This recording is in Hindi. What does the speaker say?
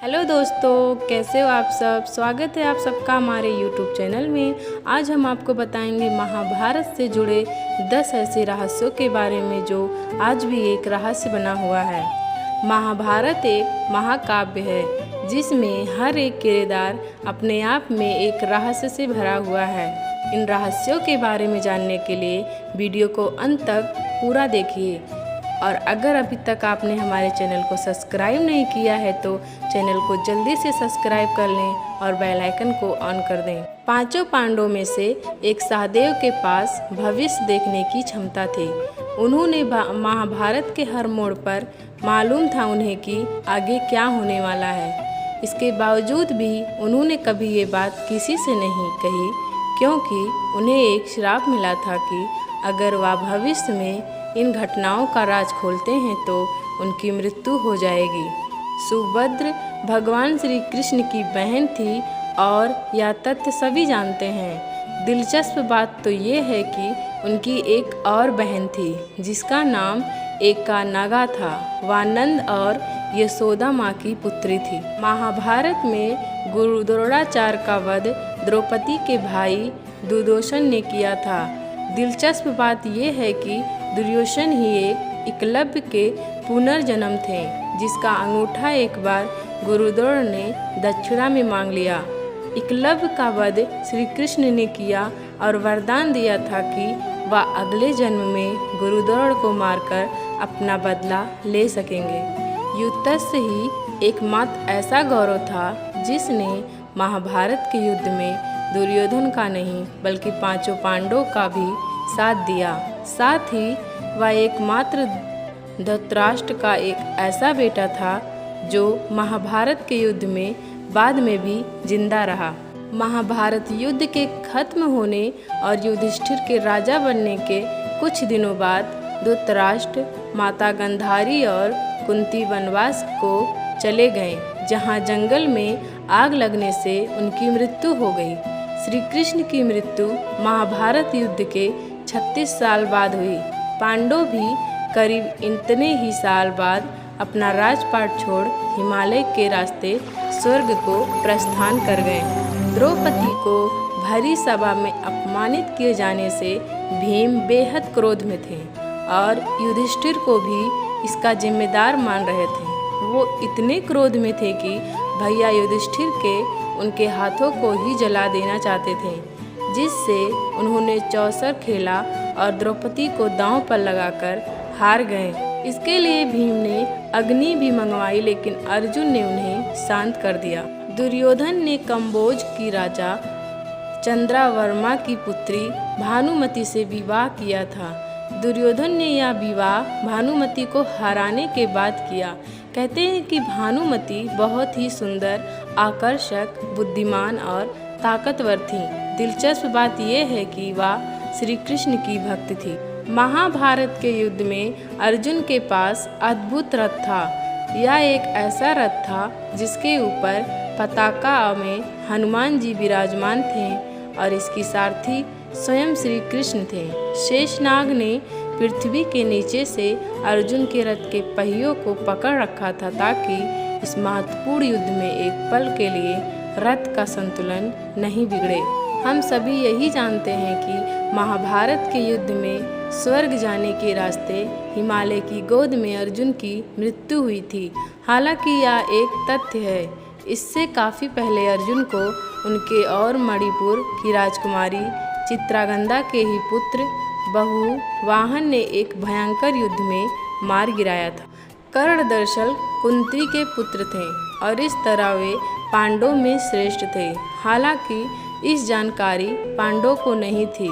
हेलो दोस्तों, कैसे हो आप सब। स्वागत है आप सबका हमारे YouTube चैनल में। आज हम आपको बताएंगे महाभारत से जुड़े 10 ऐसे रहस्यों के बारे में जो आज भी एक रहस्य बना हुआ है। महाभारत एक महाकाव्य है जिसमें हर एक किरदार अपने आप में एक रहस्य से भरा हुआ है। इन रहस्यों के बारे में जानने के लिए वीडियो को अंत तक पूरा देखिए। और अगर अभी तक आपने हमारे चैनल को सब्सक्राइब नहीं किया है तो चैनल को जल्दी से सब्सक्राइब कर लें और बेल आइकन को ऑन कर दें। पांचों पांडवों में से एक सहदेव के पास भविष्य देखने की क्षमता थी। उन्होंने महाभारत के हर मोड़ पर मालूम था उन्हें कि आगे क्या होने वाला है। इसके बावजूद भी उन्होंने कभी ये बात किसी से नहीं कही, क्योंकि उन्हें एक श्राप मिला था कि अगर वह भविष्य में इन घटनाओं का राज खोलते हैं तो उनकी मृत्यु हो जाएगी। सुभद्र भगवान श्री कृष्ण की बहन थी और यह तथ्य सभी जानते हैं। दिलचस्प बात तो ये है कि उनकी एक और बहन थी जिसका नाम एकानागा था। वह नंद और यशोदा माँ की पुत्री थी। महाभारत में गुरु द्रोणाचार्य का वध द्रौपदी के भाई दुर्योधन ने किया था। दिलचस्प बात यह है कि दुर्योधन ही एक एकलव्य के पुनर्जन्म थे जिसका अंगूठा एक बार गुरु द्रोण ने दक्षिणा में मांग लिया। एकलव्य का वध श्री कृष्ण ने किया और वरदान दिया था कि वह अगले जन्म में गुरु द्रोण को मारकर अपना बदला ले सकेंगे। युद्धस्य ही एकमात्र ऐसा गौरव था जिसने महाभारत के युद्ध में दुर्योधन का नहीं बल्कि पांचों पांडवों का भी साथ दिया। साथ ही वह एकमात्र धृतराष्ट्र का एक ऐसा बेटा था जो महाभारत के युद्ध में बाद में भी जिंदा रहा। महाभारत युद्ध के खत्म होने और युधिष्ठिर के राजा बनने के कुछ दिनों बाद धृतराष्ट्र, माता गांधारी और कुंती वनवास को चले गए, जहां जंगल में आग लगने से उनकी मृत्यु हो गई। श्री कृष्ण की मृत्यु महाभारत युद्ध के 36 साल बाद हुई। पांडव भी करीब इतने ही साल बाद अपना राजपाट छोड़ हिमालय के रास्ते स्वर्ग को प्रस्थान कर गए। द्रौपदी को भरी सभा में अपमानित किए जाने से भीम बेहद क्रोध में थे और युधिष्ठिर को भी इसका जिम्मेदार मान रहे थे। वो इतने क्रोध में थे कि भैया युधिष्ठिर के उनके हाथों को ही जला देना चाहते थे, जिससे उन्होंने चौसर खेला और द्रौपदी को दांव पर लगाकर हार गए। इसके लिए भीम ने अग्नि भी मंगवाई, लेकिन अर्जुन ने उन्हें शांत कर दिया। दुर्योधन ने कंबोज की राजा चंद्रावर्मा की पुत्री भानुमति से विवाह किया था। दुर्योधन ने यह विवाह भानुमति को हराने के बाद किया। कहते हैं कि भानुमति बहुत ही सुंदर, आकर्षक, बुद्धिमान और ताकतवर थी। दिलचस्प बात यह है कि वह श्री कृष्ण की भक्त थी। महाभारत के युद्ध में अर्जुन के पास अद्भुत रथ था। यह एक ऐसा रथ था जिसके ऊपर पताका में हनुमान जी विराजमान थे और इसकी सारथी स्वयं श्री कृष्ण थे। शेषनाग ने पृथ्वी के नीचे से अर्जुन के रथ के पहियों को पकड़ रखा था ताकि इस महत्वपूर्ण युद्ध में एक पल के लिए रथ का संतुलन नहीं बिगड़े। हम सभी यही जानते हैं कि महाभारत के युद्ध में स्वर्ग जाने के रास्ते हिमालय की गोद में अर्जुन की मृत्यु हुई थी। हालांकि यह एक तथ्य है। इससे काफ़ी पहले अर्जुन को उनके और मणिपुर की राजकुमारी चित्रांगदा के ही पुत्र बहु वाहन ने एक भयंकर युद्ध में मार गिराया था। कर्ण दरअसल कुंती के पुत्र थे और इस तरह वे पांडवों में श्रेष्ठ थे। हालांकि इस जानकारी पांडवों को नहीं थी।